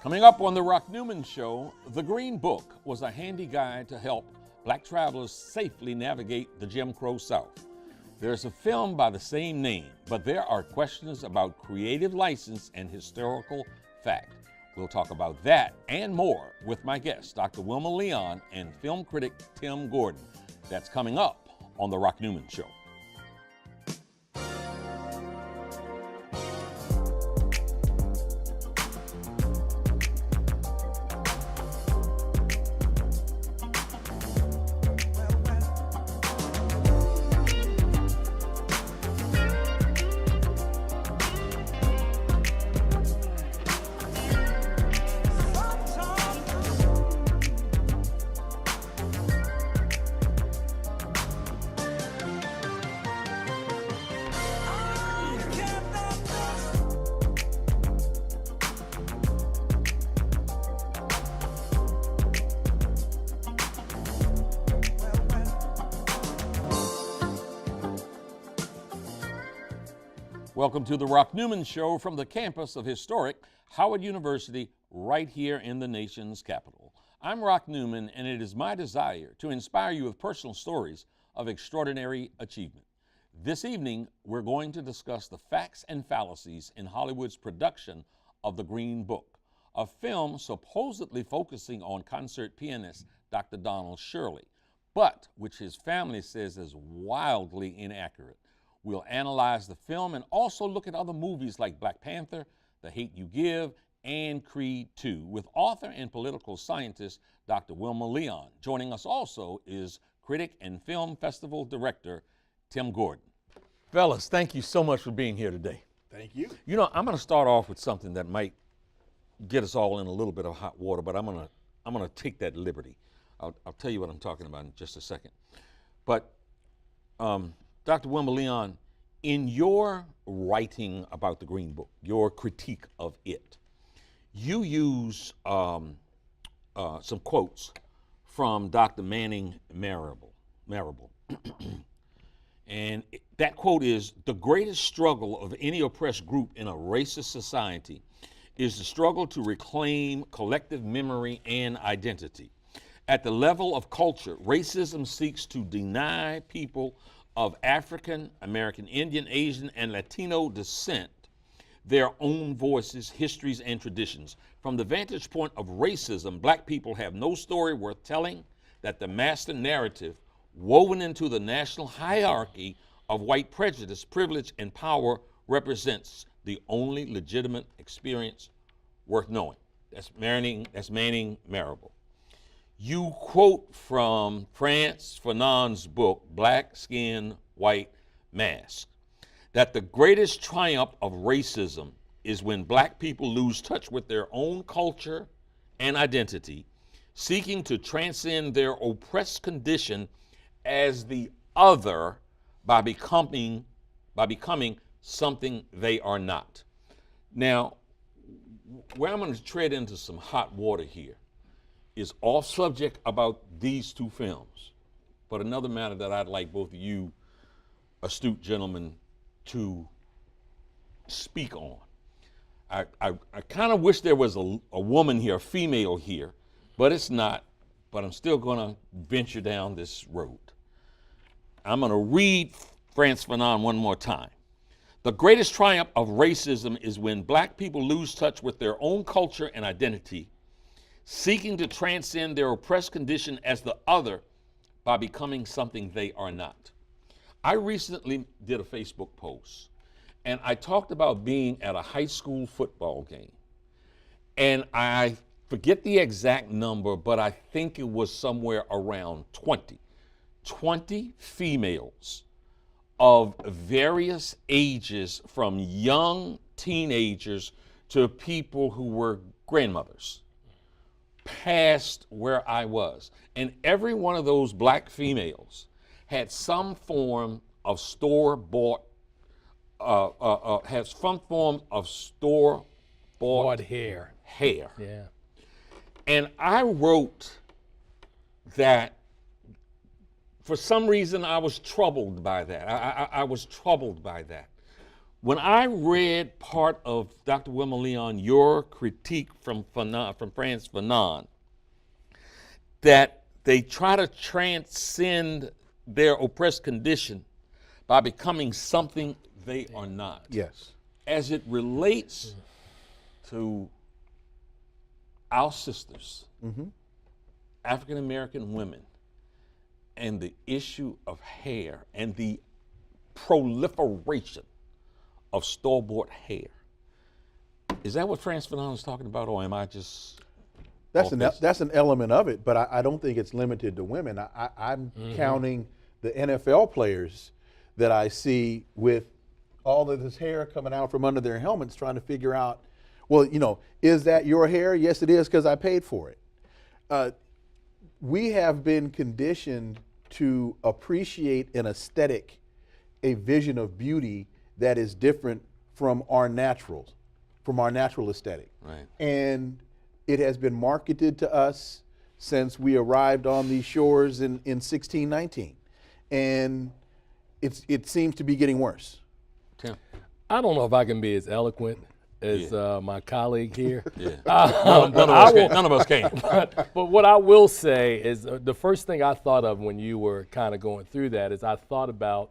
Coming up on the Rock Newman Show, The Green Book was a handy guide to help black travelers safely navigate the Jim Crow South. There's a film by the same name, but there are questions about creative license and historical fact. We'll talk about that and more with my guest, Dr. Wilma Leon and film critic Tim Gordon. That's coming up on the Rock Newman Show. Welcome to the Rock Newman Show from the campus of historic Howard University right here in the nation's capital. I'm Rock Newman, and it is my desire to inspire you with personal stories of extraordinary achievement. This evening, we're going to discuss the facts and fallacies in Hollywood's production of The Green Book, a film supposedly focusing on concert pianist Dr. Donald Shirley, but which his family says is wildly inaccurate. We'll analyze the film and also look at other movies like Black Panther, The Hate U Give, and Creed II with author and political scientist Dr. Wilma Leon. Joining us also is critic and film festival director Tim Gordon. Fellas, thank you so much for being here today. Thank you. You know, I'm going to start off with something that might get us all in a little bit of hot water, but I'm going to take that liberty. I'll tell you what I'm talking about in just a second. But Dr. Wilma Leon, in your writing about the Green Book, your critique of it, you use some quotes from Dr. Manning Marable. And that quote is, "The greatest struggle of any oppressed group in a racist society is the struggle to reclaim collective memory and identity. At the level of culture, racism seeks to deny people of African, American, Indian, Asian, and Latino descent their own voices, histories, and traditions. From the vantage point of racism, black people have no story worth telling that the master narrative woven into the national hierarchy of white prejudice, privilege, and power represents the only legitimate experience worth knowing." That's Manning Marable. You quote from Frantz Fanon's book, Black Skin, White Mask, that the greatest triumph of racism is when black people lose touch with their own culture and identity, seeking to transcend their oppressed condition as the other by becoming something they are not. Now, where I'm going to tread into some hot water here is off subject about these two films, but another matter that I'd like both of you astute gentlemen to speak on. I kind of wish there was a woman here, a female here, but it's not, but I'm still gonna venture down this road. I'm gonna read Frantz Fanon one more time. "The greatest triumph of racism is when black people lose touch with their own culture and identity, seeking to transcend their oppressed condition as the other by becoming something they are not." I recently did a Facebook post, and I talked about being at a high school football game. And I forget the exact number, but I think it was somewhere around 20 females of various ages, from young teenagers to people who were grandmothers, past where I was. And every one of those black females had some form of store-bought, hair. Yeah. And I wrote that for some reason I was troubled by that. I was troubled by that. When I read part of Dr. Wilma Leon, your critique from Frantz Fanon, that they try to transcend their oppressed condition by becoming something they are not. Yes. As it relates to our sisters, African American women, and the issue of hair and the proliferation of store-bought hair. Is that what Frantz Fanon is talking about, or am I just That's an element of it, but I don't think it's limited to women. I'm counting the NFL players that I see with all of this hair coming out from under their helmets, trying to figure out, well, is that your hair? Yes, it is, because I paid for it. We have been conditioned to appreciate an aesthetic, a vision of beauty that is different from our natural aesthetic. Right. And it has been marketed to us since we arrived on these shores in 1619. And it seems to be getting worse. Tim? I don't know if I can be as eloquent as my colleague here. Yeah. None of us can. But what I will say is the first thing I thought of when you were kind of going through that is I thought about,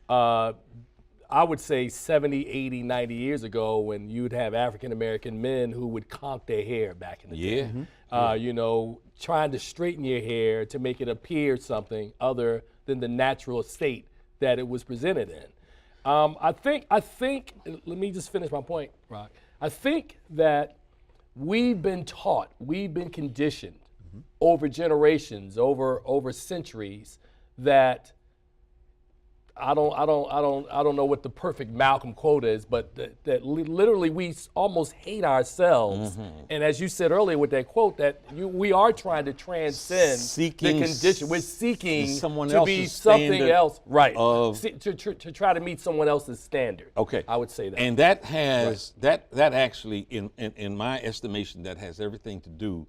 I would say 70, 80, 90 years ago when you'd have African American men who would conk their hair back in the day. Trying to straighten your hair to make it appear something other than the natural state that it was presented in. I think, let me just finish my point, Rock. I think that we've been taught, we've been conditioned over generations, over centuries, that I don't know what the perfect Malcolm quote is, but that literally we almost hate ourselves. And as you said earlier with that quote, that we are trying to transcend the condition. We're seeking to be something else, right? To try to meet someone else's standard. Okay, I would say that. And that has that actually, in my estimation, that has everything to do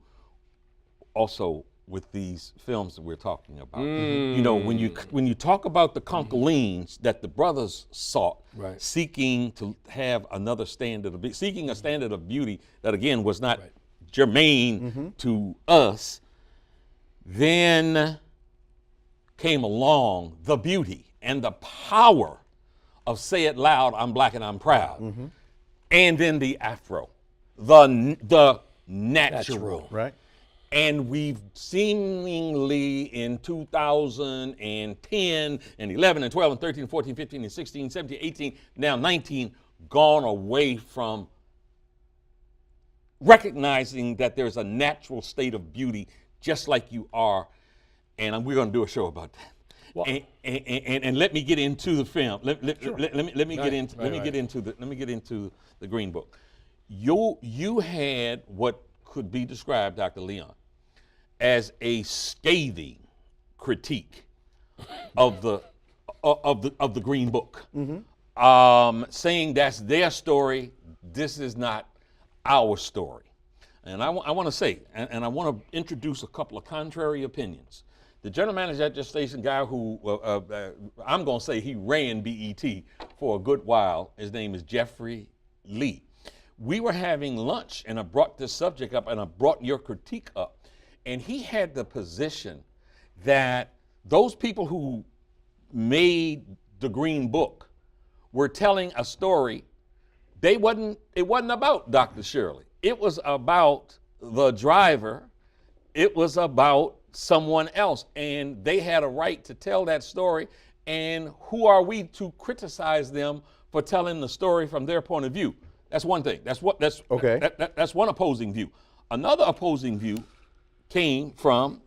also with these films that we're talking about. When you talk about the concolines that the brothers sought, seeking to have another standard of seeking a standard of beauty that again was not germane to us, then came along the beauty and the power of say it loud, I'm black and I'm proud. And then the afro, the natural. Right. And we've seemingly in 2010 and 11 and 12 and 13 and 14, 15 and 16, 17, 18, now 19, gone away from recognizing that there's a natural state of beauty just like you are. And we're going to do a show about that. Well, and let me get into the film. Let me get into the Green Book. You had what could be described, Dr. Leon, as a scathing critique of the Green Book, saying that's their story. This is not our story. And I want to say, and I want to introduce a couple of contrary opinions. The general manager at this station, guy who I'm going to say he ran BET for a good while. His name is Jeffrey Lee. We were having lunch, and I brought this subject up, and I brought your critique up. And he had the position that those people who made the Green Book were telling a story. It wasn't about Dr. Shirley. It was about the driver. It was about someone else. And they had a right to tell that story. And who are we to criticize them for telling the story from their point of view? That's one thing. That's one opposing view. Another opposing view came from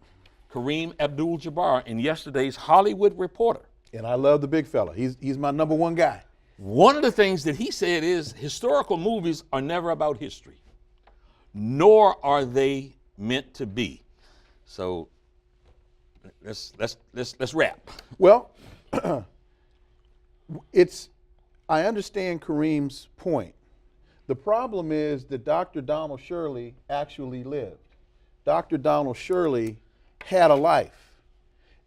Kareem Abdul-Jabbar in yesterday's Hollywood Reporter. And I love the big fella. He's my number one guy. One of the things that he said is historical movies are never about history, nor are they meant to be. So let's wrap. Well, I understand Kareem's point. The problem is that Dr. Donald Shirley actually lived. Dr. Donald Shirley had a life.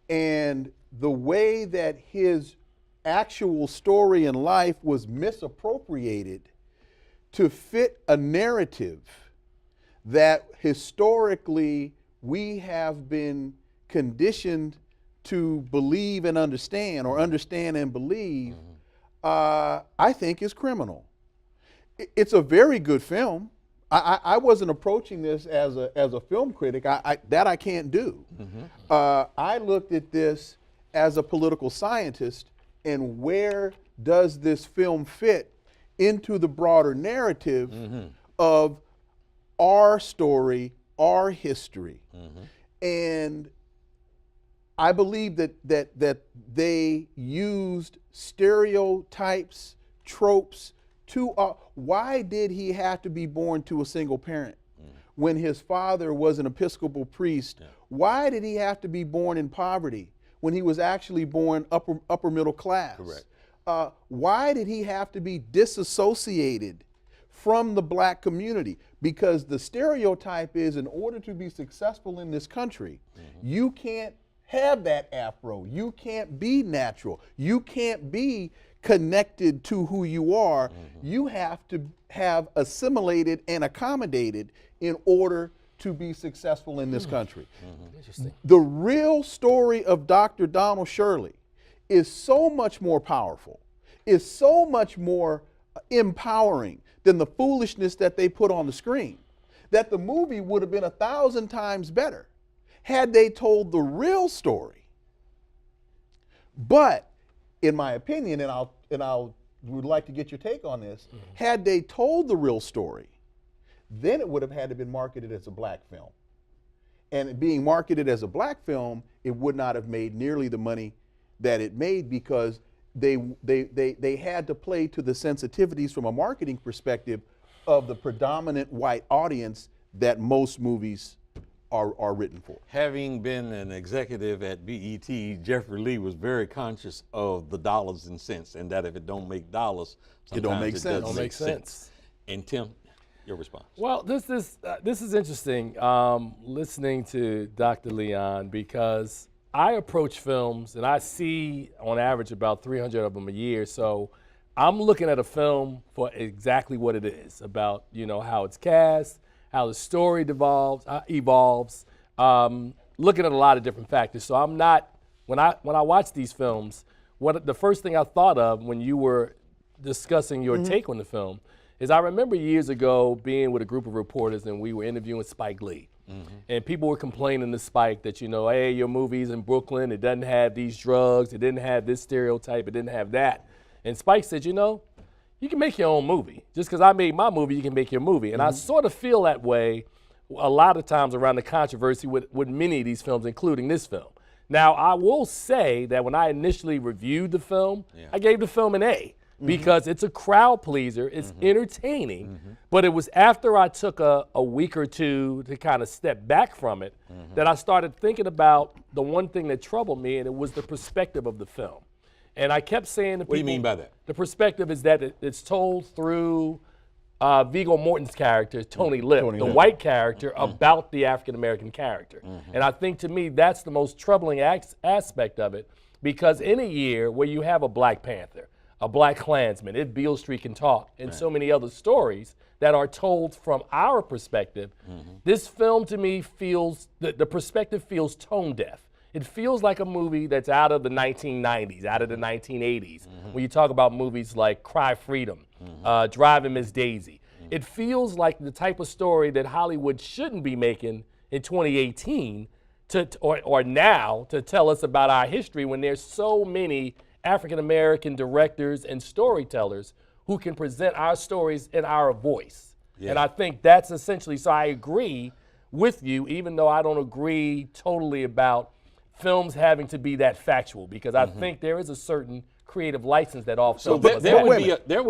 And the way that his actual story in life was misappropriated to fit a narrative that historically we have been conditioned to believe and understand, or understand and believe, I think is criminal. It's a very good film. I wasn't approaching this as a film critic. That I can't do. I looked at this as a political scientist, and where does this film fit into the broader narrative of our story, our history? And I believe that they used stereotypes, tropes to, why did he have to be born to a single parent when his father was an Episcopal priest? Why did he have to be born in poverty when he was actually born upper middle class? Correct. Why did he have to be disassociated from the black community? Because the stereotype is, in order to be successful in this country, you can't have that afro. You can't be natural. You can't be connected to who you are. You have to have assimilated and accommodated in order to be successful in this country. Interesting. The real story of Dr. Donald Shirley is so much more powerful, is so much more empowering than the foolishness that they put on the screen, that the movie would have been 1,000 times better had they told the real story. But in my opinion, and I would like to get your take on this, had they told the real story, then it would have had to been marketed as a black film. And it being marketed as a black film, it would not have made nearly the money that it made, because they had to play to the sensitivities from a marketing perspective of the predominant white audience that most movies are written for. Having been an executive at BET, Jeffrey Lee was very conscious of the dollars and cents, and that if it don't make dollars, It don't make sometimes sense. doesn't make sense. And Tim, your response? Well, this is interesting, listening to Dr. Leon, because I approach films and I see on average about 300 of them a year. So I'm looking at a film for exactly what it is, about, how it's cast, how the story evolves, looking at a lot of different factors. So I'm not, when I watch these films, the first thing I thought of when you were discussing your take on the film is, I remember years ago being with a group of reporters and we were interviewing Spike Lee. And people were complaining to Spike that, hey, your movie's in Brooklyn, it doesn't have these drugs, it didn't have this stereotype, it didn't have that. And Spike said, you can make your own movie. Just because I made my movie, you can make your movie. And I sort of feel that way a lot of times around the controversy with many of these films, including this film. Now, I will say that when I initially reviewed the film, I gave the film an A. Because it's a crowd pleaser, it's entertaining, but it was after I took a week or two to kind of step back from it that I started thinking about the one thing that troubled me, and it was the perspective of the film. And I kept saying to people— What do you mean by that? The perspective is that it's told through Viggo Mortensen's character, Tony Lip, the white character, about the African-American character. And I think, to me, that's the most troubling aspect of it, because in a year where you have a Black Panther, a Black Klansman, If Beale Street Can Talk, and so many other stories that are told from our perspective, this film to me feels, the perspective feels tone deaf. It feels like a movie that's out of the 1990s, out of the 1980s. When you talk about movies like Cry Freedom, Driving Miss Daisy, it feels like the type of story that Hollywood shouldn't be making in 2018 or now to tell us about our history, when there's so many African-American directors and storytellers who can present our stories in our voice. And I think that's essentially, so I agree with you, even though I don't agree totally about films having to be that factual, because I think there is a certain creative license that all films must have. There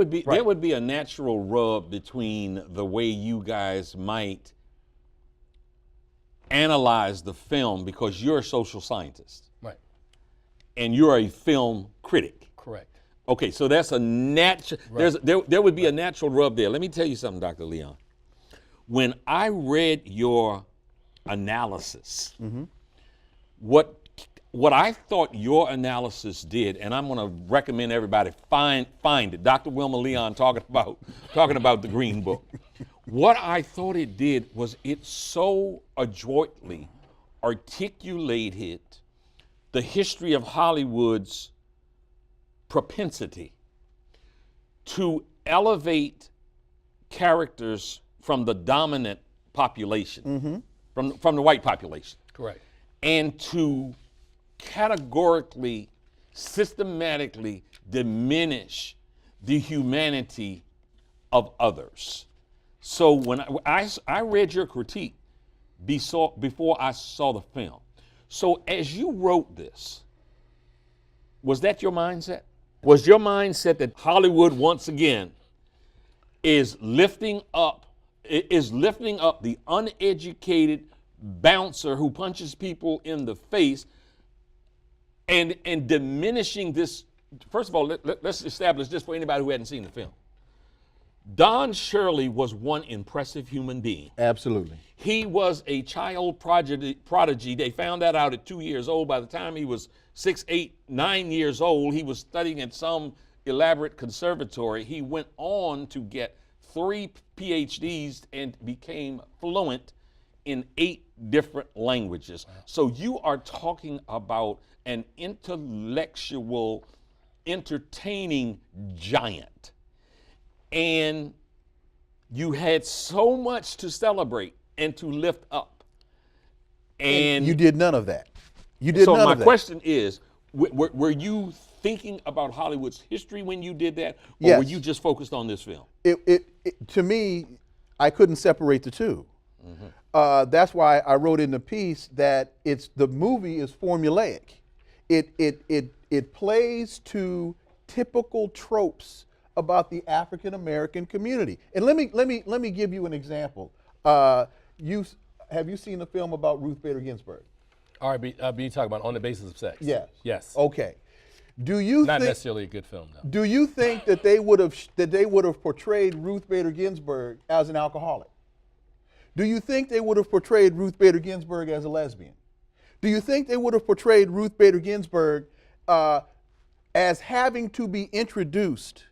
would be a natural rub between the way you guys might analyze the film, because you're a social scientist. Right. And you're a film critic. Correct. Okay, so that's a natural, there would be a natural rub there. Let me tell you something, Dr. Leon. When I read your analysis, what what I thought your analysis did, and I'm going to recommend everybody find it. Dr. Wilma Leon talking about the Green Book. What I thought it did was it so adroitly articulated the history of Hollywood's propensity to elevate characters from the dominant population, from the white population. Correct. And to categorically, systematically diminish the humanity of others. So when I read your critique before I saw the film. So as you wrote this, was that your mindset? Was your mindset that Hollywood once again is lifting up the uneducated bouncer who punches people in the face and diminishing this? First of all, let's establish this for anybody who hadn't seen the film. Don Shirley was one impressive human being. Absolutely. He was a child prodigy. They found that out at 2 years old. By the time he was 6, 8, 9 years old, he was studying at some elaborate conservatory. He went on to get 3 PhDs and became fluent in 8 different languages. Wow. So you are talking about an intellectual, entertaining giant. And you had so much to celebrate and to lift up. And you did none of that. You did none of that. So my question is, were you thinking about Hollywood's history when you did that? Or Yes. were you just focused on this film? To me, I couldn't separate the two. That's why I wrote in the piece that the movie is formulaic. It plays to typical tropes about the African American community. And let me give you an example. Have you seen the film about Ruth Bader Ginsburg? All right, you talking about On the Basis of Sex? Yes. Yes. Okay. Do you Not think, necessarily a good film, though. Do you think that they would have portrayed Ruth Bader Ginsburg as an alcoholic? Do you think they would have portrayed Ruth Bader Ginsburg as a lesbian? Do you think they would have portrayed Ruth Bader Ginsburg as having to be introduced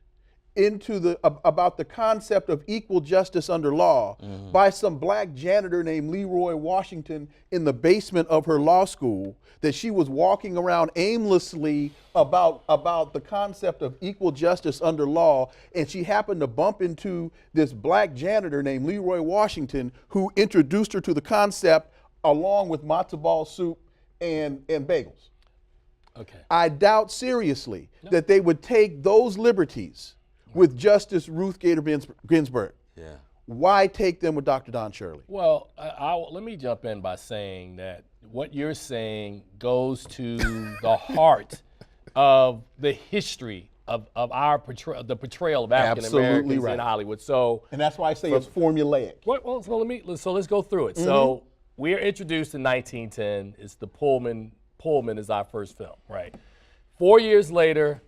into about the concept of equal justice under law by some black janitor named Leroy Washington in the basement of her law school, that she was walking around aimlessly about the concept of equal justice under law, and she happened to bump into this black janitor named Leroy Washington who introduced her to the concept along with matzo ball soup and bagels? Okay. I doubt seriously that they would take those liberties with Justice Ruth Bader Ginsburg. Yeah. Why take them with Dr. Don Shirley? Well, let me jump in by saying that what you're saying goes to the heart of the history of our the portrayal of African Americans in Hollywood. So, and that's why I say it's formulaic. Well, so let's go through it. So we're introduced in 1910. It's the Pullman is our first film, right? 4 years later,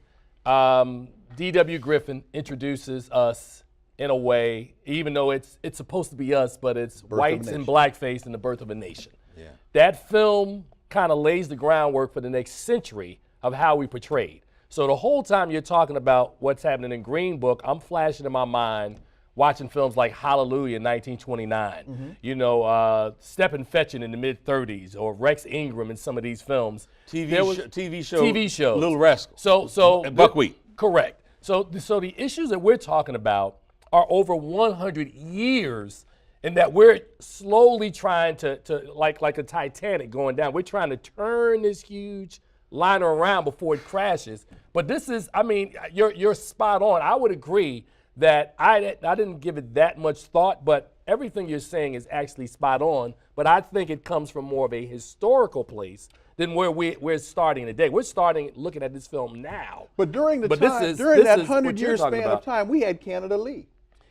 D.W. Griffin introduces us in a way, even though it's supposed to be us, but it's whites in blackface in The Birth of a Nation. Yeah. That film kind of lays the groundwork for the next century of how we portrayed. So the whole time you're talking about what's happening in Green Book, I'm flashing in my mind watching films like Hallelujah in 1929, Stepin Fetching in the mid-30s, or Rex Ingram in some of these films. TV shows. Little Rascals. So Buckwheat. Correct. So the issues that we're talking about are over 100 years, in that we're slowly trying to like a Titanic going down. We're trying to turn this huge liner around before it crashes. But this is, you're spot on. I would agree that I didn't give it that much thought, but everything you're saying is actually spot on. But I think it comes from more of a historical place than where we're starting today. We're starting looking at this film now. But during that 100-year span of time, we had Canada Lee.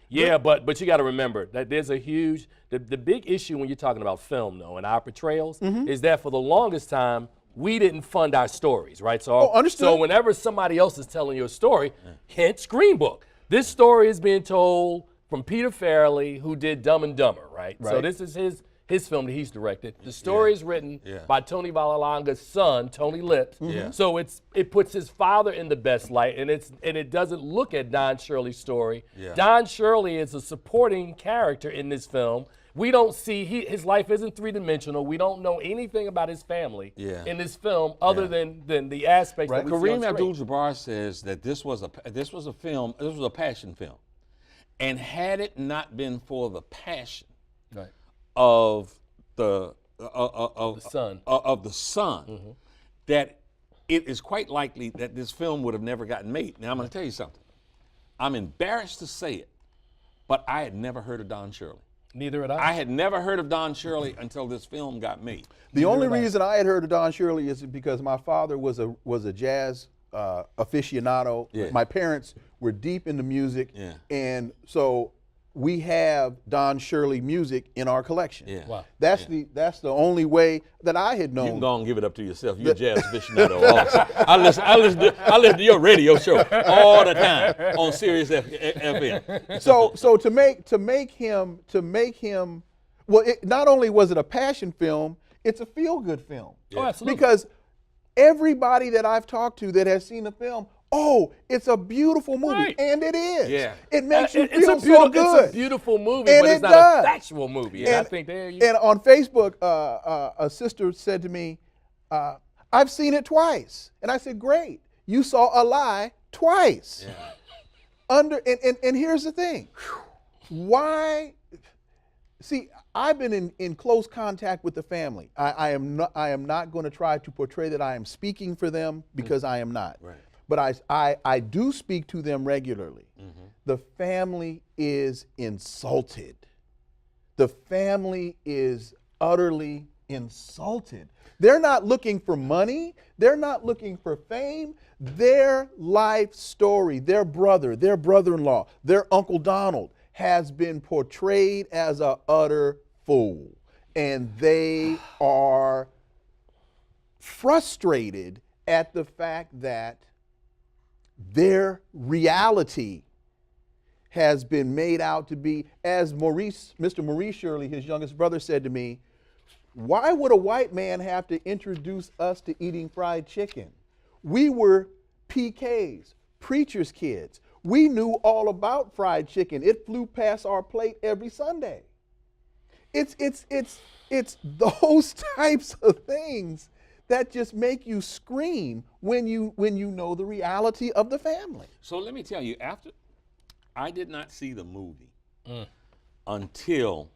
Yeah, but you got to remember that there's a huge, the big issue when you're talking about film, though, and our portrayals, is that for the longest time, we didn't fund our stories, right? So, understood. So whenever somebody else is telling you a story, hence Green Book. This story is being told from Peter Farrelly, who did Dumb and Dumber, right? So this is his film that he's directed. The story is written by Tony Vallelonga's son, Tony Lips. So it puts his father in the best light, and it doesn't look at Don Shirley's story. Don Shirley is a supporting character in this film. We don't see, his life isn't three-dimensional. We don't know anything about his family in this film other than the aspects that we see on Kareem screen. Abdul-Jabbar says that this was a passion film. And had it not been for the passion of the son, that it is quite likely that this film would have never gotten made. Now, I'm going to tell you something. I'm embarrassed to say it, but I had never heard of Don Shirley. Neither had I. I had never heard of Don Shirley until this film got made. The only reason I had heard of Don Shirley is because my father was a jazz aficionado. My parents were deep into music, and so we have Don Shirley music in our collection. That's the only way that I had known. You can go and give it up to yourself. You're a jazz aficionado also. I listen to your radio show all the time on Sirius FM. So to make him well, not only was it a passion film, it's a feel-good film. Oh, absolutely. Because everybody that I've talked to that has seen the film, it's a beautiful movie, and it is. It makes you feel so good. It's a beautiful movie, and but it's not a factual movie. And I think and on Facebook, a sister said to me, "I've seen it twice," and I said, "Great, you saw a lie twice." And here's the thing, why? See, I've been in close contact with the family. I am not going to try to portray that I am speaking for them, because I am not. But I do speak to them regularly. The family is insulted. The family is utterly insulted. They're not looking for money. They're not looking for fame. Their life story, their brother, their brother-in-law, their Uncle Donald has been portrayed as an utter fool. And they are frustrated at the fact that their reality has been made out to be, as Mr. Maurice Shirley, his youngest brother, said to me, why would a white man have to introduce us to eating fried chicken? We were PKs, preacher's kids. We knew all about fried chicken. It flew past our plate every Sunday. It's those types of things that just make you scream when you know the reality of the family. So let me tell you, after I did not see the movie until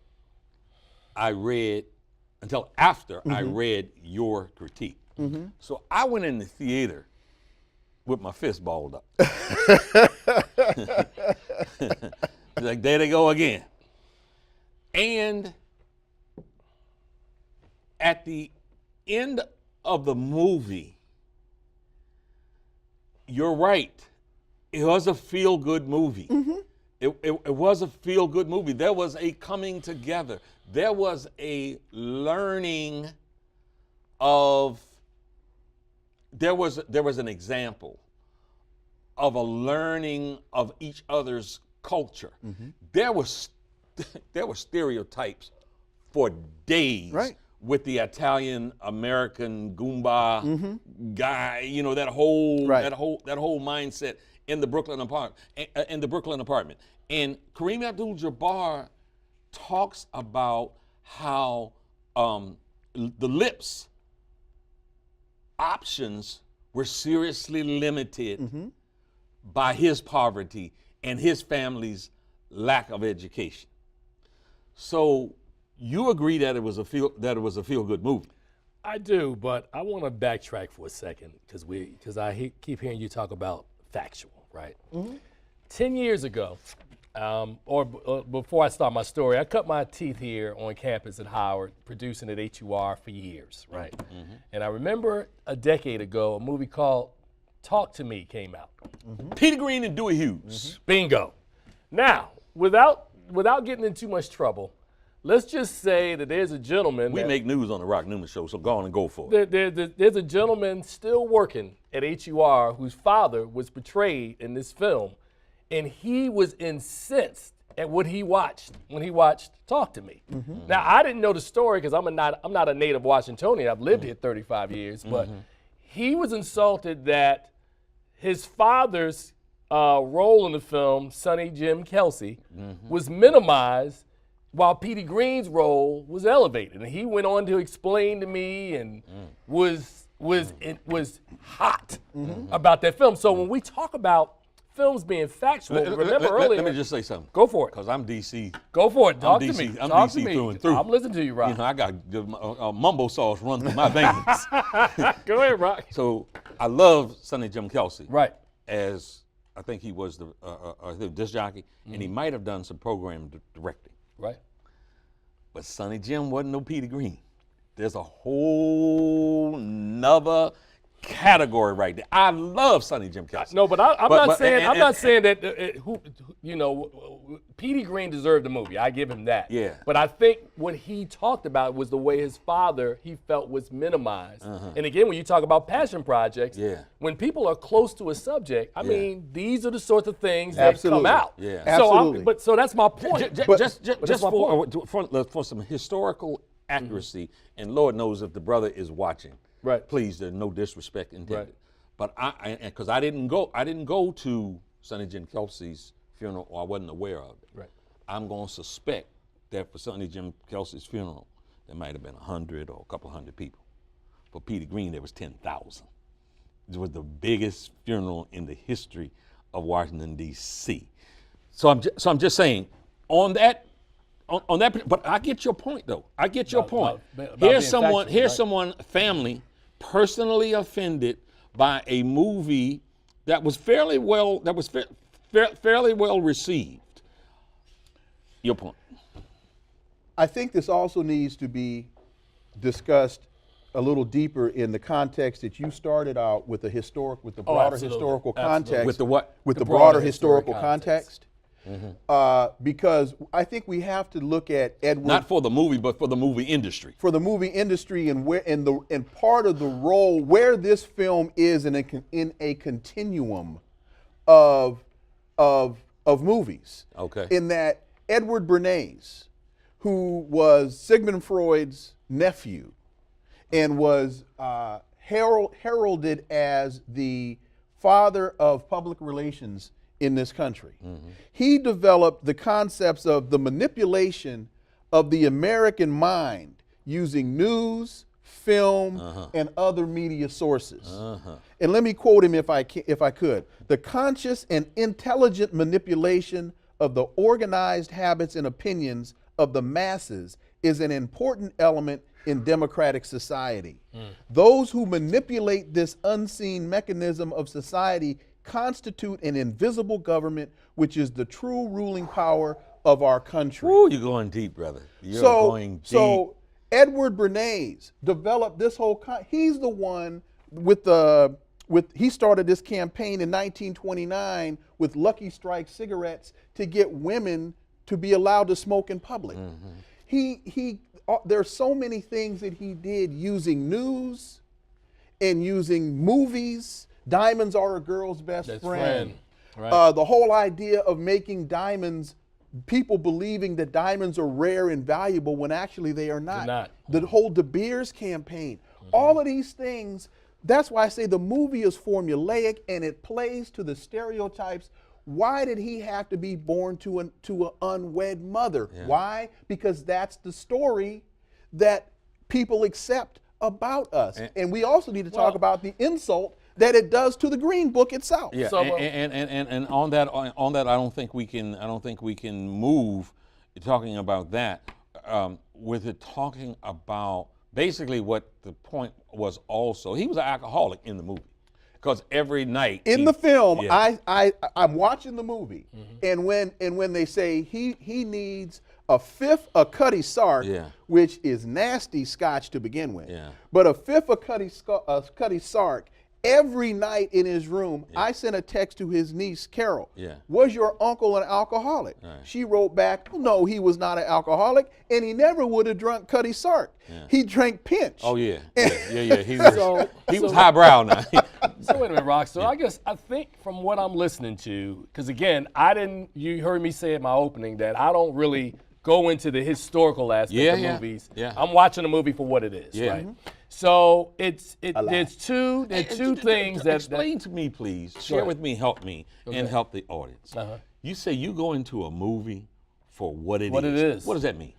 after I read your critique. So I went in the theater with my fist balled up. Like, there they go again. And at the end of the movie, you're right. It was a feel-good movie. It was a feel-good movie. There was a coming together. There was a learning of, there was an example of a learning of each other's culture. There were stereotypes for days. With the Italian American Goomba guy, you know, that whole mindset in the Brooklyn apartment. And Kareem Abdul-Jabbar talks about how the Lips options were seriously limited by his poverty and his family's lack of education. So you agree that it was a feel-good movie? I do, but I want to backtrack for a second because I keep hearing you talk about factual, right? 10 years ago, or before I start my story, I cut my teeth here on campus at Howard, producing at HUR for years, right? And I remember a decade ago, a movie called Talk to Me came out. Peter Green and Dewey Hughes. Bingo. Now, without getting in too much trouble, let's just say that there's a gentleman. We make news on the Rock Newman Show, so go on and go for it. There's a gentleman still working at HUR whose father was portrayed in this film, and he was incensed at what he watched when he watched Talk to Me. Now, I didn't know the story because I'm not a native Washingtonian. I've lived here 35 years, but he was insulted that his father's role in the film, Sonny Jim Kelsey, was minimized while Petey Green's role was elevated. And he went on to explain to me and was hot about that film. So when we talk about films being factual, remember earlier. Let me just say something. Go for it. Because I'm DC. Go for it. Talk to DC, me. I'm Talk DC to me. through and through. I'm listening to you, Rock. You know, I got mumbo sauce run through my veins. Go ahead, Rock. So I love Sonny Jim Kelsey. Right. As I think he was the disc jockey, and he might have done some program directing. Right. But Sonny Jim wasn't no Petey Green. There's a whole nother category right there. I love Sonny Jim Kelsey. No, but I'm not saying that Petey Green deserved the movie. I give him that. Yeah. But I think what he talked about was the way his father he felt was minimized. And again, when you talk about passion projects, when people are close to a subject, I mean, these are the sorts of things that come out. Yeah. Absolutely. So that's my point. Just for some historical accuracy, and Lord knows if the brother is watching. Right. Please, there's no disrespect intended. Right. But because I didn't go to Sonny Jim Kelsey's funeral, or I wasn't aware of it. Right. I'm going to suspect that for Sonny Jim Kelsey's funeral, there might have been 100 or a couple hundred people. For Petey Green, there was 10,000. It was the biggest funeral in the history of Washington, D.C. So I'm just saying, on that, but I get your point though. I get your point. Here's someone family personally offended by a movie that was fairly well received. Your point. I think this also needs to be discussed a little deeper in the context that you started out with the broader historical context. With the what? With the broader historical context. Because I think we have to look at Edward. Not for the movie, but for the movie industry. For the movie industry and part of the role where this film is in a continuum of movies. Okay. In that Edward Bernays, who was Sigmund Freud's nephew, and was heralded as the father of public relations in this country. He developed the concepts of the manipulation of the American mind using news, film, and other media sources. And let me quote him if I could. The conscious and intelligent manipulation of the organized habits and opinions of the masses is an important element in democratic society. Those who manipulate this unseen mechanism of society constitute an invisible government, which is the true ruling power of our country. Ooh, you're going deep, brother. You're going deep. So Edward Bernays developed this whole. He's the one he started this campaign in 1929 with Lucky Strike cigarettes to get women to be allowed to smoke in public. There's so many things that he did using news and using movies. Diamonds are a girl's best friend. Right. The whole idea of making diamonds, people believing that diamonds are rare and valuable when actually they are not. They're not. The whole De Beers campaign, all of these things, that's why I say the movie is formulaic and it plays to the stereotypes. Why did he have to be born to an unwed mother? Yeah. Why? Because that's the story that people accept about us. And we also need to talk about the insult that it does to the Green Book itself. Yeah, so, and on that, I don't think we can move talking about that with it talking about basically what the point was. Also, he was an alcoholic in the movie because every night in the film, I'm watching the movie, and when they say he needs a fifth of Cutty Sark, which is nasty scotch to begin with, but a fifth of Cutty Sark Every night in his room, I sent a text to his niece, Carol. Yeah. Was your uncle an alcoholic? Right. She wrote back, no, he was not an alcoholic, and he never would have drunk Cuddy Sark. Yeah. He drank Pinch. Oh, yeah. Yeah. He was, he was so- highbrow now. So wait a minute, Rock. So I think from what I'm listening to, because again, you heard me say at my opening that I don't really go into the historical aspect of movies. Yeah. I'm watching a movie for what it is, Yeah. right? So there's two things that Explain to me, please. Share with me, help me, and help the audience. You say you go into a movie for what it is. What it is. What does that mean?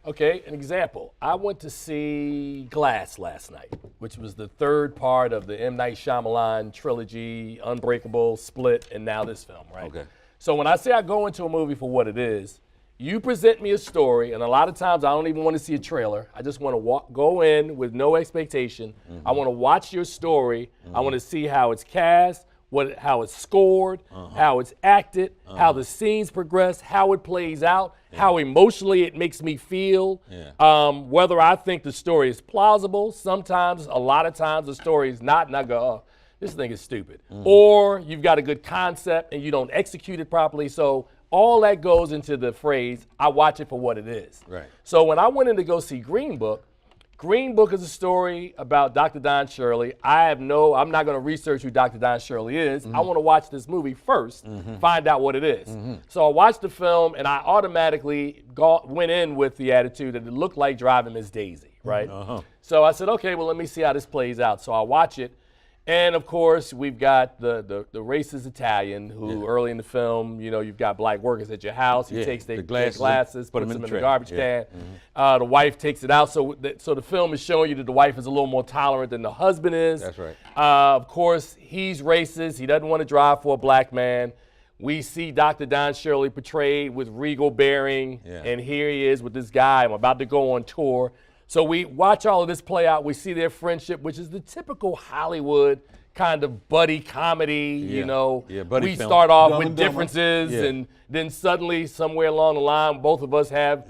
Okay, an example. I went to see Glass last night, which was the third part of the M. Night Shyamalan trilogy, Unbreakable, Split, and now this film, right? Okay. So when I say I go into a movie for what it is, you present me a story, and a lot of times I don't even want to see a trailer. I just want to go in with no expectation. I want to watch your story. I want to see how it's cast, how it's scored, how it's acted, how the scenes progress, how it plays out, how emotionally it makes me feel, whether I think the story is plausible. Sometimes, a lot of times, the story is not, and I go, oh, this thing is stupid. Or you've got a good concept and you don't execute it properly. So all that goes into the phrase, I watch it for what it is. Right. So when I went in to go see Green Book is a story about Dr. Don Shirley. I'm not going to research who Dr. Don Shirley is. I want to watch this movie first, find out what it is. So I watched the film, and I automatically went in with the attitude that it looked like Driving Miss Daisy, right? So I said, okay, well, let me see how this plays out. So I watch it. And of course, we've got the racist Italian who early in the film, you've got black workers at your house. He takes their glasses, puts them in the garbage can. The wife takes it out. So the film is showing you that the wife is a little more tolerant than the husband is. That's right. Of course, he's racist. He doesn't want to drive for a black man. We see Dr. Don Shirley portrayed with regal bearing. And here he is with this guy. I'm about to go on tour. So we watch all of this play out. We see their friendship, which is the typical Hollywood kind of buddy comedy. Buddy we film. start off Dumb with and Dumber. differences, and then suddenly, somewhere along the line, both of us have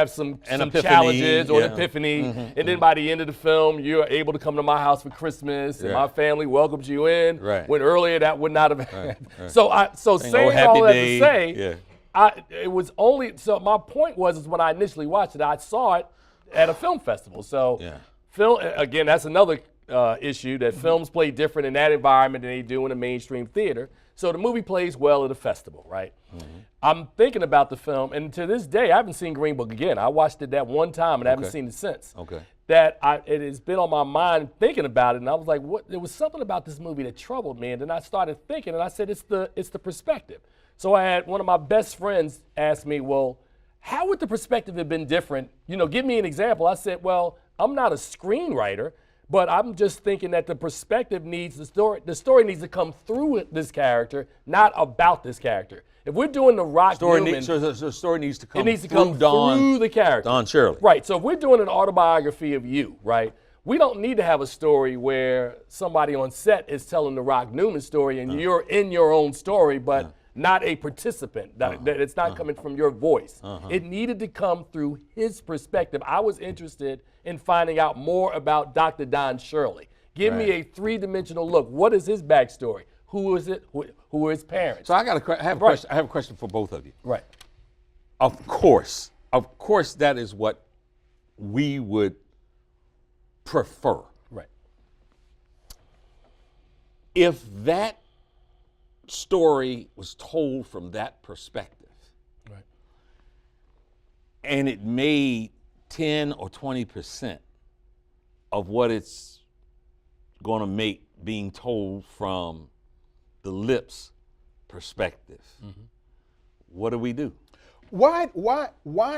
some epiphany, challenges or an epiphany. And then by the end of the film, you're able to come to my house for Christmas, and my family welcomes you in. Right. When earlier that would not have happened. Right. So saying happy all that day. to say, my point was when I initially watched it, I saw it at a film festival. So film, again, that's another issue, that films play different in that environment than they do in a mainstream theater. So the movie plays well at a festival, right? I'm thinking about the film, and to this day, I haven't seen Green Book again. I watched it that one time and I haven't seen it since. That it has been on my mind thinking about it, and I was like, what? There was something about this movie that troubled me, and then I started thinking, and I said, it's the perspective. So I had one of my best friends ask me, well, how would the perspective have been different? Give me an example. I said, well, I'm not a screenwriter, but I'm just thinking that the perspective needs the story needs to come through this character, not about this character. If we're doing the Rock Newman, So the story needs to come it needs to come through the character. Don Shirley. Right. So if we're doing an autobiography of you, right, we don't need to have a story where somebody on set is telling the Rock Newman story and you're in your own story, but not a participant. That it's not coming from your voice. It needed to come through his perspective. I was interested in finding out more about Dr. Don Shirley. Give me a three-dimensional look. What is his backstory? Who is it? Who are his parents? So I have a question. I have a question for both of you. Right. Of course, that is what we would prefer. Right. If that story was told from that perspective, Right. and it made 10 or 20% of what it's going to make being told from the lips perspective, what do we do? Why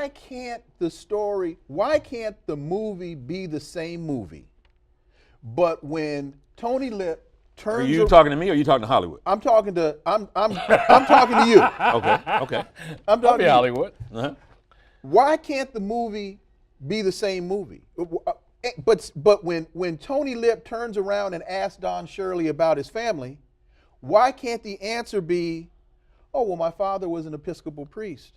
can't the movie be the same movie? But when Tony Lip turns, Are you talking to me or are you talking to Hollywood? I'm talking to you. Okay. I'm talking to you. Hollywood. Why can't the movie be the same movie? But when Tony Lip turns around and asks Don Shirley about his family, why can't the answer be, oh, well, my father was an Episcopal priest.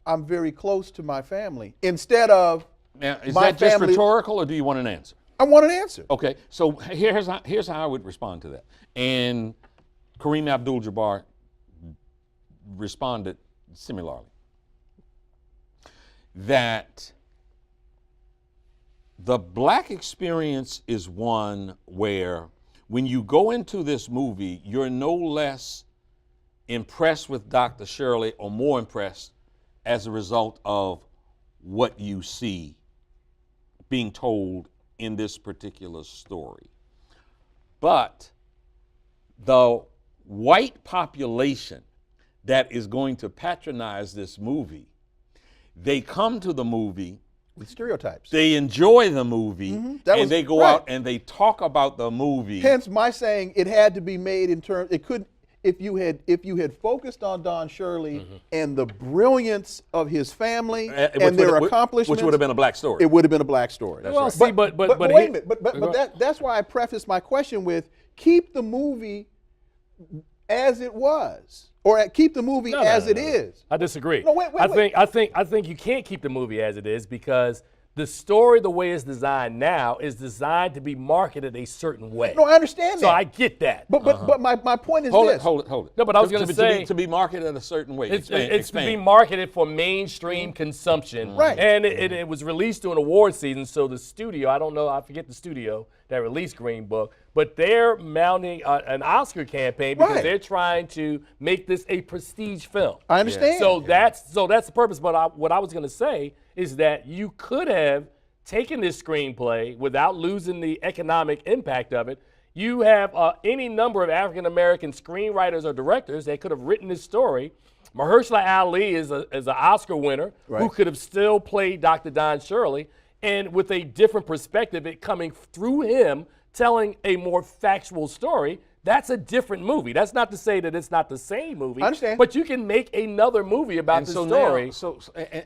I'm very close to my family. Instead of Now, is my that just family, rhetorical or do you want an answer? I want an answer. Okay, so here's how I would respond to that. And Kareem Abdul-Jabbar responded similarly. That the black experience is one where when you go into this movie, you're no less impressed with Dr. Shirley or more impressed as a result of what you see being told in this particular story. But the white population that is going to patronize this movie, they come to the movie With stereotypes. they enjoy the movie, and they go right. out and they talk about the movie. Hence my saying it had to be made in terms, it could, if you had focused on Don Shirley and the brilliance of his family and their accomplishments, which would have been a black story. it would have been a black story. Well, right. see, but wait a minute, but that's why I prefaced my question with keep the movie as it was, or keep the movie as it is. I disagree. No, wait. I think you can't keep the movie as it is because the story, the way it's designed now, is designed to be marketed a certain way. No, I understand that. So I get that. But my point is Hold this. it. No, but I was gonna say- to be marketed in a certain way. It's Expand. to be marketed for mainstream consumption. Right. And it was released during award season, so the studio, I forget the studio that released Green Book, but they're mounting an Oscar campaign because Right. they're trying to make this a prestige film. I understand. So that's the purpose. But what I was going to say is that you could have taken this screenplay without losing the economic impact of it. You have any number of African American screenwriters or directors that could have written this story. Mahershala Ali is an Oscar winner who could have still played Dr. Don Shirley, and with a different perspective, it coming through him telling a more factual story. That's a different movie. That's not to say that it's not the same movie. I understand. But you can make another movie about the story.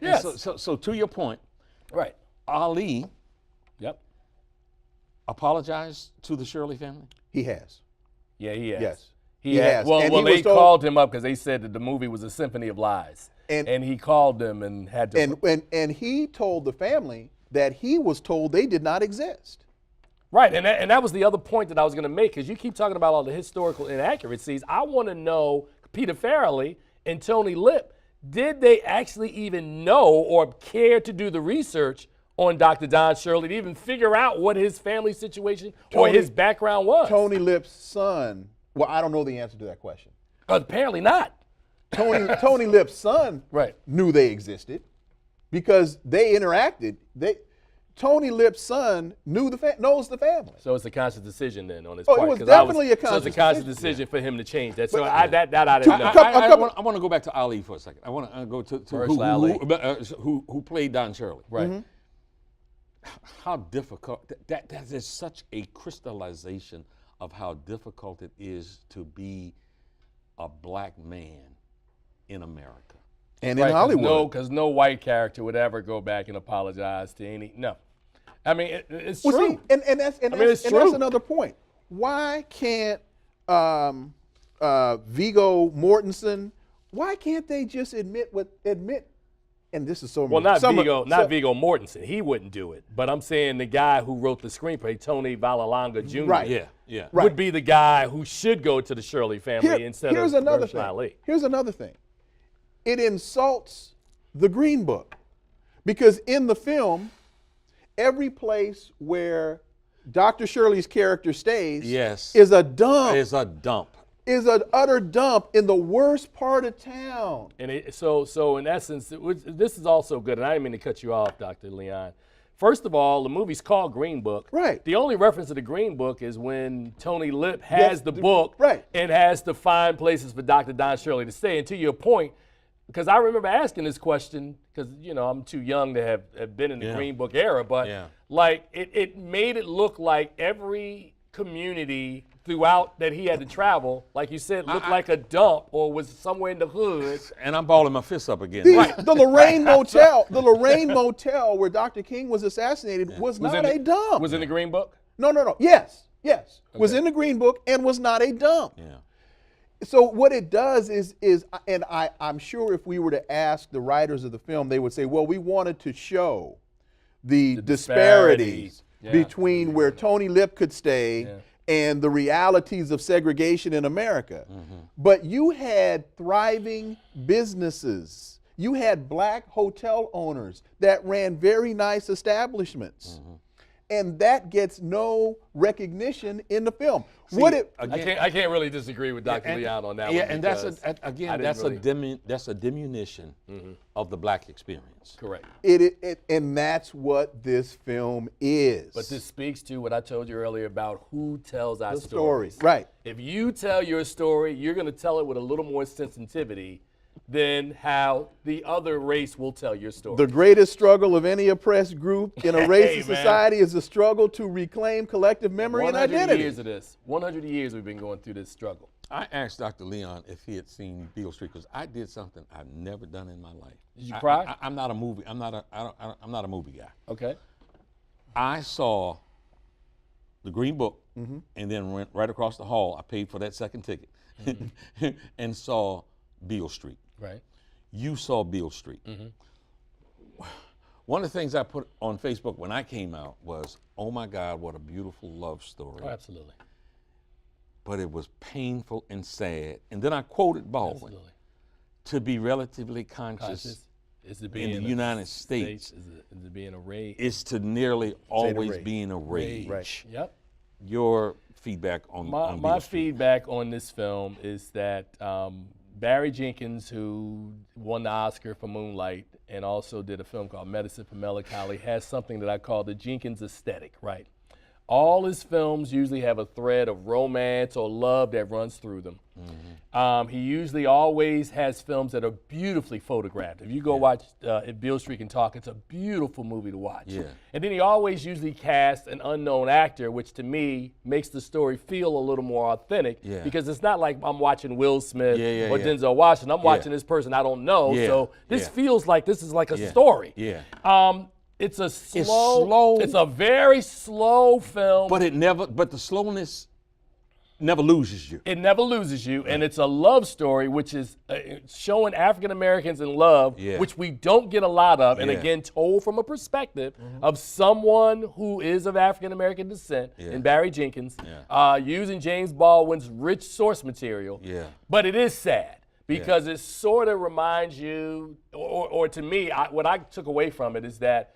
Now, so to your point, Right. Ali Yep. apologized to the Shirley family. He has. Yeah, he has. Yes. He has. has. Well, And he they was told- called him up because they said that the movie was a symphony of lies. And- he called them and had to. And he told the family that he was told they did not exist. Right, and that was the other point that I was going to make, because you keep talking about all the historical inaccuracies. I want to know, Peter Farrelly and Tony Lip, did they actually even know or care to do the research on Dr. Don Shirley to even figure out what his family situation or his background was? Tony Lip's son, well, I don't know the answer to that question. Apparently not. Tony Lip's son Right. knew they existed because they interacted. Tony Lip's son knows the family. So it's a conscious decision then on his Oh, it part. was 'cause definitely a So it's a conscious conscious decision. decision for him to change that. So I didn't know. I want to go back to Ali for a second. I want to go to Mahershala who played Don Shirley. Right. How difficult that is such a crystallization of how difficult it is to be a black man in America. And in Hollywood. Because no white character would ever go back and apologize to any. No. I mean, it's Well, true. see, and that's it's true. that's another point. Why can't Viggo Mortensen? Why can't they just admit? And this is so. Well, not Viggo Mortensen. He wouldn't do it. But I'm saying the guy who wrote the screenplay, Tony Valalanga Jr. Right. Yeah. would be the guy who should go to the Shirley family instead of Mahershala Ali. Here's another thing. It insults the Green Book because in the film, every place where Dr. Shirley's character stays is a dump. Is an utter dump in the worst part of town. And so in essence, this is also good, and I didn't mean to cut you off, Dr. Leon. First of all, the movie's called Green Book. Right. The only reference to the Green Book is when Tony Lip has the book right. and has to find places for Dr. Don Shirley to stay. And to your point, because I remember asking this question, because I'm too young to have been in the Green Book era, but like it made it look like every community throughout that he had to travel, like you said, looked like a dump or was somewhere in the hood. And I'm balling my fists up again. The Lorraine Motel where Dr. King was assassinated was not a dump. Was in the Green Book? No. Yes. Okay. Was in the Green Book and was not a dump. Yeah. So what it does is and I'm sure if we were to ask the writers of the film, they would say, well, we wanted to show the disparities between where Tony Lip could stay and the realities of segregation in America. But you had thriving businesses. You had black hotel owners that ran very nice establishments. And that gets no recognition in the film. See, I can't really disagree with Dr. Leon on that one. Yeah, and that's a diminution of the black experience. Correct. And that's what this film is. But this speaks to what I told you earlier about who tells our the stories. Right. If you tell your story, you're going to tell it with a little more sensitivity than how the other race will tell your story. The greatest struggle of any oppressed group in a racist society is the struggle to reclaim collective memory and identity. 100 years of this. 100 years we've been going through this struggle. I asked Dr. Leon if he had seen Beale Street because I did something I've never done in my life. Did you cry? I'm not a movie. I'm not a movie guy. Okay. I saw the Green Book and then went right across the hall. I paid for that second ticket and saw Beale Street. Right. You saw Beale Street. One of the things I put on Facebook when I came out was, oh my God, what a beautiful love story. Oh, absolutely. But it was painful and sad. And then I quoted Baldwin. Absolutely. To be relatively conscious is to be in the United States is to be in a rage. is to nearly always be in a rage. Right. Yep. Your feedback on my Beale Street. feedback on this film is that Barry Jenkins, who won the Oscar for Moonlight and also did a film called Medicine for Melancholy, has something that I call the Jenkins aesthetic, right? All his films usually have a thread of romance or love that runs through them. He usually always has films that are beautifully photographed. If you go watch If Beale Street Can Talk, it's a beautiful movie to watch. Yeah. And then he always usually casts an unknown actor, which to me makes the story feel a little more authentic because it's not like I'm watching Will Smith or Denzel Washington. I'm watching this person I don't know. So this feels like this is like a story. It's a slow. It's a very slow film. But the slowness never loses you. It never loses you, and it's a love story, which is showing African Americans in love, which we don't get a lot of, and again, told from a perspective of someone who is of African American descent, in Barry Jenkins, using James Baldwin's rich source material. But it is sad because it sort of reminds you, or to me, what I took away from it is that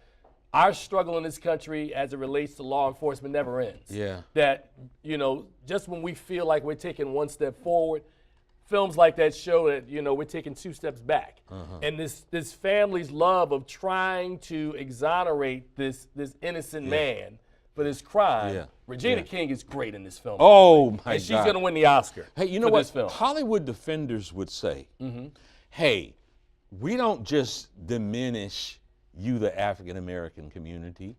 our struggle in this country as it relates to law enforcement never ends. That, just when we feel like we're taking one step forward, films like that show that, we're taking two steps back. And this family's love of trying to exonerate this innocent man for this crime. Regina King is great in this film. Oh, my God. And she's going to win the Oscar. Hey, you know what? This film. Hollywood defenders would say, hey, we don't just diminish you, the African American community,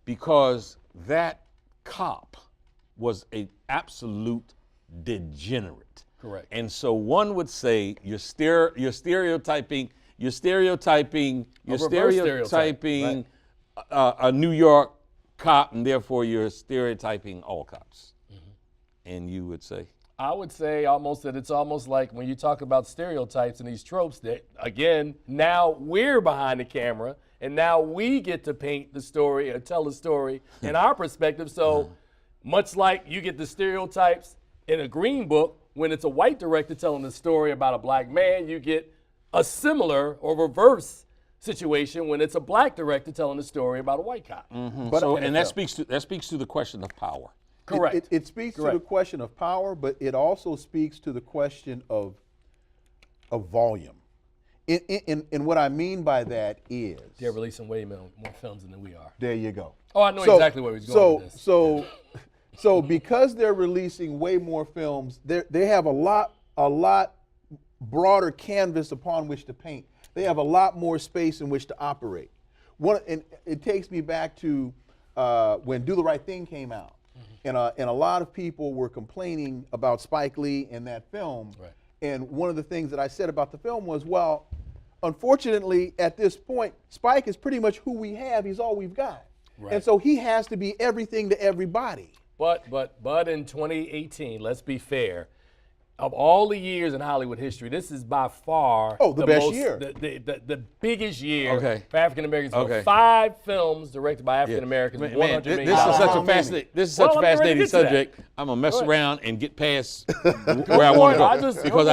because that cop was an absolute degenerate. Correct. And so one would say you're stereotyping a New York cop, and therefore you're stereotyping all cops. And you would say? I would say almost that it's almost like when you talk about stereotypes and these tropes that, again, now we're behind the camera and now we get to paint the story or tell the story in our perspective. So much like you get the stereotypes in a Green Book, when it's a white director telling the story about a black man, you get a similar or reverse situation when it's a black director telling the story about a white cop. That speaks to the question of power. Correct. It speaks to the question of power, but it also speaks to the question of volume. And what I mean by that is they're releasing way more films than we are. There you go. Oh, I know exactly where he's going with this. So because they're releasing way more films, they have a lot broader canvas upon which to paint. They have a lot more space in which to operate. And it takes me back to when Do the Right Thing came out. And a lot of people were complaining about Spike Lee and that film. Right. And one of the things that I said about the film was, well, unfortunately, at this point, Spike is pretty much who we have. He's all we've got. Right. And so he has to be everything to everybody. But in 2018, let's be fair, of all the years in Hollywood history, this is by far the best year. The biggest year Okay. for African Americans. Okay. 5 films directed by African Americans, Man, $100 million. this is such How a many? fascinating, I'm ready to fascinating get to that. subject. I'm gonna mess Go ahead. around and get past where I want for it. to go Go because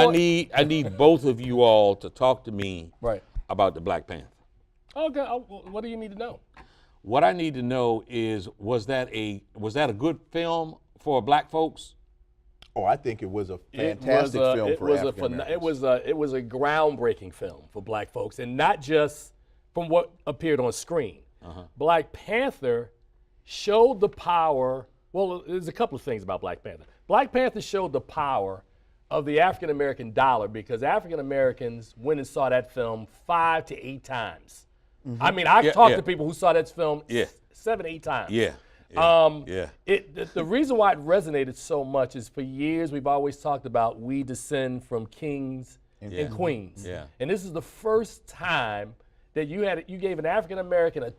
for I need both of you all to talk to me Right. about the Black Panther. Okay. What do you need to know? What I need to know is was that a good film for Black folks? Oh, I think it was a fantastic film for African Americans. It was a groundbreaking film for Black folks, and not just from what appeared on screen. Black Panther showed the power. Well, there's a couple of things about Black Panther. Black Panther showed the power of the African American dollar because African Americans went and saw that film 5 to 8 times. I mean, I've talked to people who saw that film 7, 8 times. The reason why it resonated so much is for years we've always talked about we descend from kings and queens. And this is the first time that you gave an African American not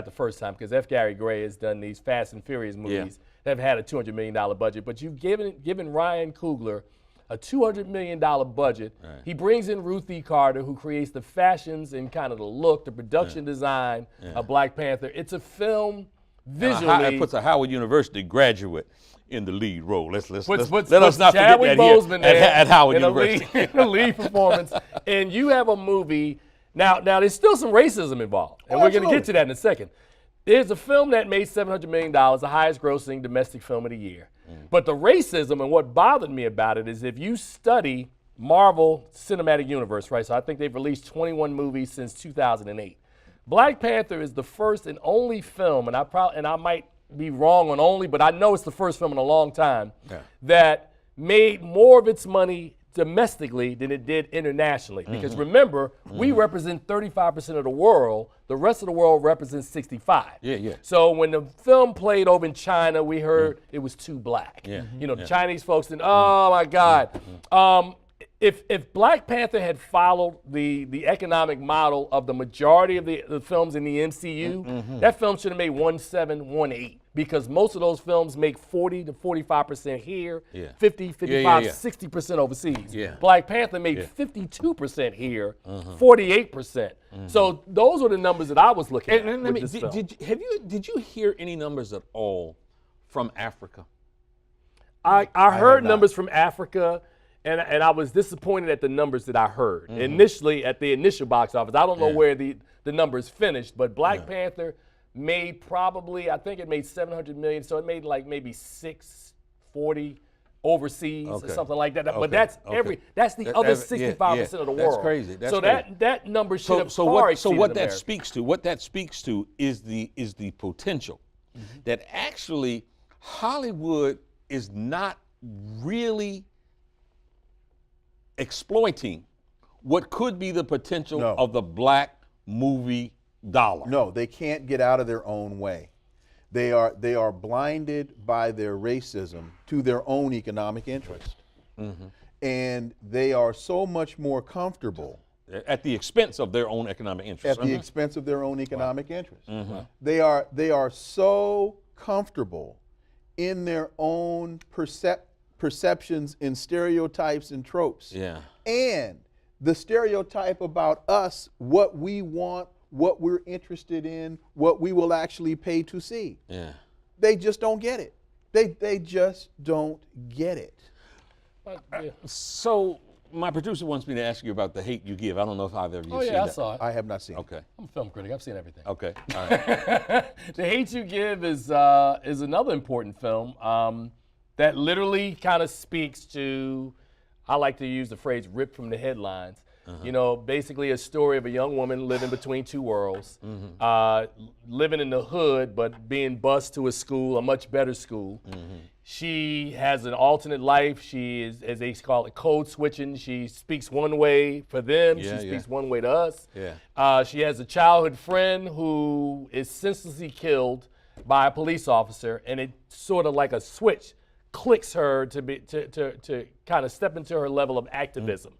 the first time because F. Gary Gray has done these Fast and Furious movies that have had a $200 million budget, but you've given Ryan Coogler a $200 million budget. Right. He brings in Ruth E. Carter, who creates the fashions and kind of the look, the production design of Black Panther. It's a film visually. It puts a Howard University graduate in the lead role. Let us not forget Chadwick that here Boseman at Howard University. In the lead performance. And you have a movie. Now there's still some racism involved, and we're going to get to that in a second. There's a film that made $700 million, the highest grossing domestic film of the year. But the racism and what bothered me about it is if you study Marvel Cinematic Universe, right? So I think they've released 21 movies since 2008. Black Panther is the first and only film, and I might be wrong on only, but I know it's the first film in a long time that made more of its money domestically than it did internationally. Because remember, we represent 35% of the world. The rest of the world represents 65%. So when the film played over in China, we heard it was too black. The Chinese folks didn't, oh my God. If Black Panther had followed the economic model of the majority of the films in the MCU, that film should have made 1.7, 1.8. Because most of those films make 40 to 45% here, 50, 55, 60% overseas. Black Panther made 52% here, 48%. So those were the numbers that I was looking at. With this film. Did you hear any numbers at all from Africa? I heard numbers from Africa, and I was disappointed at the numbers that I heard. Initially, at the initial box office, I don't know where the numbers finished, but Black Panther made I think it made 700 million, so it made like maybe 640 overseas or something like that. But that's the other 65% of the world. That's crazy. That's so crazy. that number should have what that speaks to is the potential that actually Hollywood is not really exploiting what could be the potential of the Black movie dollar. No, they can't get out of their own way. They are blinded by their racism to their own economic interest. And they are so much more comfortable at the expense of their own economic interest. At the expense of their own economic interest. They are so comfortable in their own perceptions and stereotypes and tropes. And the stereotype about us, what we want, what we're interested in, what we will actually pay to see. They just don't get it. They just don't get it. So my producer wants me to ask you about The Hate You Give. I don't know if either of you seen that. I saw it. I have not seen it. Okay. I'm a film critic. I've seen everything. Okay. All right. The Hate You Give is another important film that literally kind of speaks to, I like to use the phrase ripped from the headlines. You know, basically a story of a young woman living between two worlds, living in the hood, but being bused to a school, a much better school. She has an alternate life. She is, as they call it, code switching. She speaks one way for them. She speaks one way to us. She has a childhood friend who is senselessly killed by a police officer, and it sort of like a switch clicks her to kind of step into her level of activism.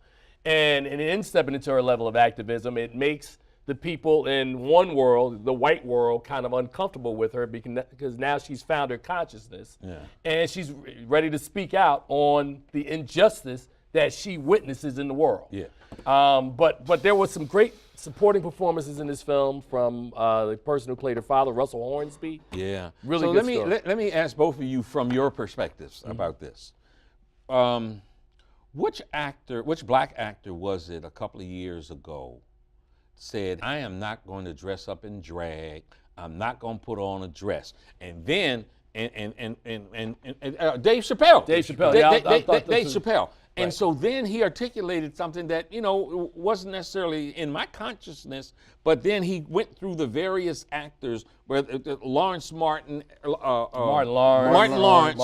And in stepping into her level of activism, it makes the people in one world, the white world, kind of uncomfortable with her because now she's found her consciousness, and she's ready to speak out on the injustice that she witnesses in the world. Yeah. But there was some great supporting performances in this film from the person who played her father, Russell Hornsby. Yeah. Really so good let story. me ask both of you from your perspectives about this. Which black actor was it a couple of years ago said, I am not going to dress up in drag, I'm not going to put on a dress? And then, Dave Chappelle. Dave Chappelle, Dave Chappelle. And Right. so then he articulated something that, wasn't necessarily in my consciousness, but then he went through the various actors, where Lawrence Martin, Martin Lawrence,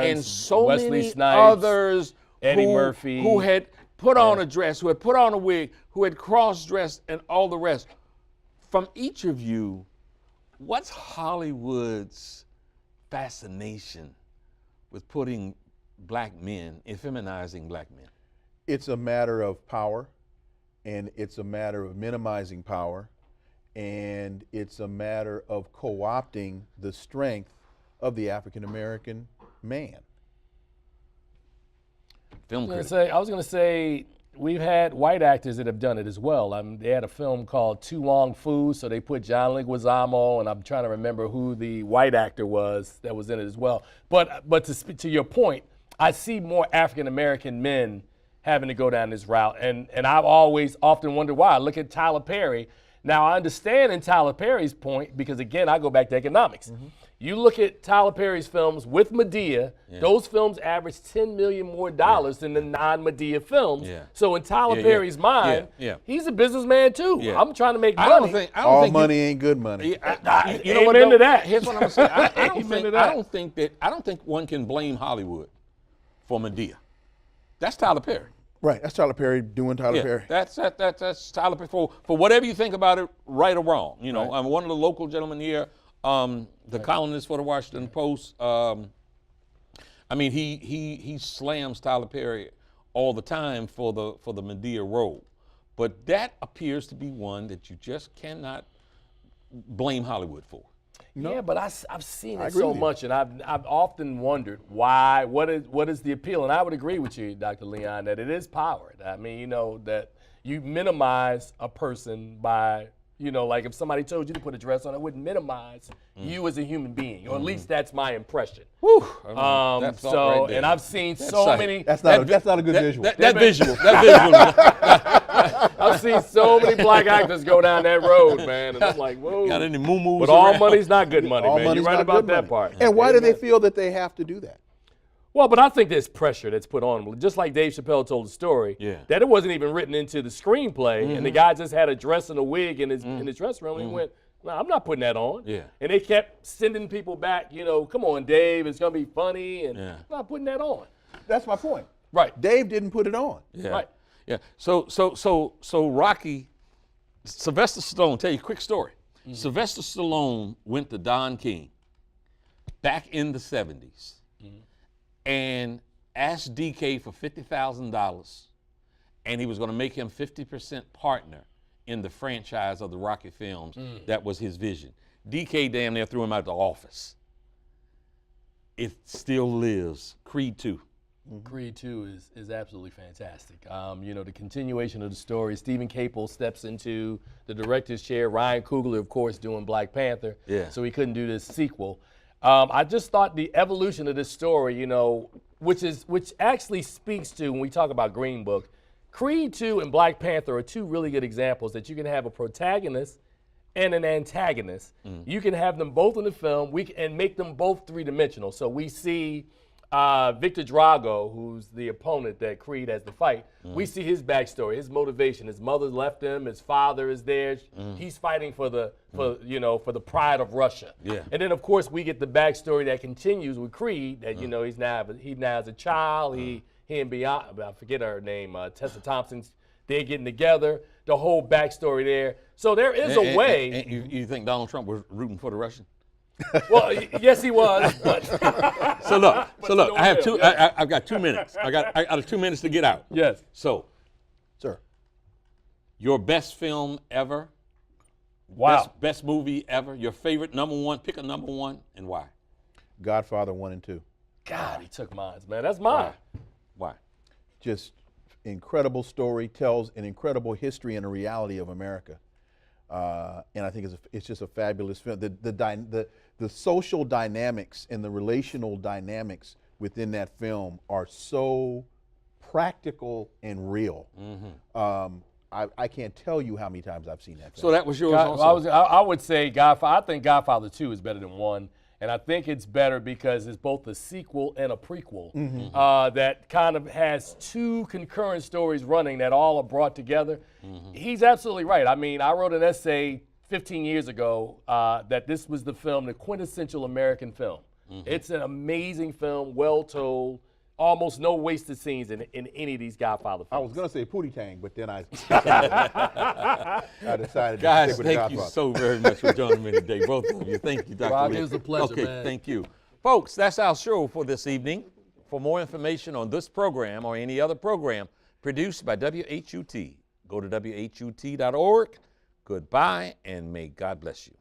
and so Wesley many Snipes, others Eddie who, Murphy. who had put on a dress, who had put on a wig, who had cross-dressed, and all the rest. From each of you, what's Hollywood's fascination with putting black men, effeminizing black men? It's a matter of power, and it's a matter of minimizing power, and it's a matter of co-opting the strength of the African American man. Film I was critic. going to say, we've had white actors that have done it as well. They had a film called Too Long Fu, so they put John Leguizamo, and I'm trying to remember who the white actor was that was in it as well. But to speak to your point, I see more African American men having to go down this route, and I've always often wondered why. I look at Tyler Perry. Now, I understand in Tyler Perry's point, because again, I go back to economics. You look at Tyler Perry's films with Medea, those films average $10 million more than the non-Medea films. Yeah. So in Tyler Perry's mind, he's a businessman too. Yeah. I'm trying to make I money. don't think All money ain't good money. You know what? Amen to though? that. Here's what I'm gonna say. I Amen to don't think one can blame Hollywood for Medea. That's Tyler Perry. Right, that's Tyler Perry doing Tyler Perry. That's Tyler Perry for whatever you think about it, right or wrong. I'm one of the local gentlemen here, the columnist for the Washington Post. He slams Tyler Perry all the time for the Medea role, but that appears to be one that you just cannot blame Hollywood for. No. Yeah, but I've seen I it agree so with you. much, and I've often wondered why. What is the appeal? And I would agree with you, Dr. Leon, that it is power. I mean, that you minimize a person by, like if somebody told you to put a dress on, it would minimize you as a human being, or at least that's my impression. Whew. And I've seen many. That's not a good visual. That visual. I've seen so many black actors go down that road, man, and I'm like, whoa. Got any moo-moos But all around? money's not good money, All man. You're money's right not about good that money. part. And why do they feel that they have to do that? Well, but I think there's pressure that's put on them. Just like Dave Chappelle told the story, that it wasn't even written into the screenplay, and the guy just had a dress and a wig in his dressing room, and he went, no, I'm not putting that on. Yeah. And they kept sending people back, come on, Dave, it's going to be funny, and I'm not putting that on. That's my point. Right. Dave didn't put it on. Yeah. Right. Yeah. So Rocky, Sylvester Stallone, tell you a quick story. Sylvester Stallone went to Don King back in the 70s and asked DK for $50,000, and he was going to make him 50% partner in the franchise of the Rocky films. That was his vision. DK damn near threw him out the office. It still lives. Creed 2. Creed 2 is absolutely fantastic. The continuation of the story, Stephen Caple steps into the director's chair. Ryan Coogler, of course, doing Black Panther. Yeah. So he couldn't do this sequel. I just thought the evolution of this story, which actually speaks to, when we talk about Green Book, Creed 2 and Black Panther are two really good examples that you can have a protagonist and an antagonist. You can have them both in the film and make them both three-dimensional. So we see Victor Drago, who's the opponent that Creed has to fight. We see his backstory, his motivation. His mother left him. His father is there. He's fighting for the pride of Russia. Yeah. And then of course we get the backstory that continues with Creed. That he now has a child. He and Beyonce, I forget her name, Tessa Thompson's. They're getting together. The whole backstory there. So there is a way. And you think Donald Trump was rooting for the Russian? Well, yes, he was. But So look. no I have will, two. I've got 2 minutes. I got 2 minutes to get out. yes. So, Sir. your best film ever Wow. Best movie ever. Your favorite number one. Pick a number one and why. Godfather 1 and 2. God, he took mine, man. That's mine. Why? Just incredible story, tells an incredible history and a reality of America. And I think it's just a fabulous film. The social dynamics and the relational dynamics within that film are so practical and real. I can't tell you how many times I've seen that film. So that was yours also? I would say Godfather. I think Godfather 2 is better than 1. And I think it's better because it's both a sequel and a prequel that kind of has two concurrent stories running that all are brought together. He's absolutely right. I mean, I wrote an essay 15 years ago that this was the film, the quintessential American film. It's an amazing film, well told, almost no wasted scenes in any of these Godfather films. I was going to say Pootie Tang, but then I decided Guys, to stick with thank you Godfather. so very much for joining me today, both of you. Thank you, Dr. Rob, Lee. it was a pleasure, okay, man. Thank you. Folks, that's our show for this evening. For more information on this program or any other program produced by WHUT, go to WHUT.org. Goodbye, and may God bless you.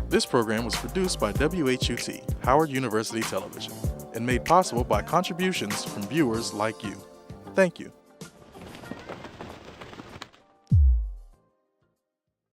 This program was produced by WHUT, Howard University Television, and made possible by contributions from viewers like you. Thank you.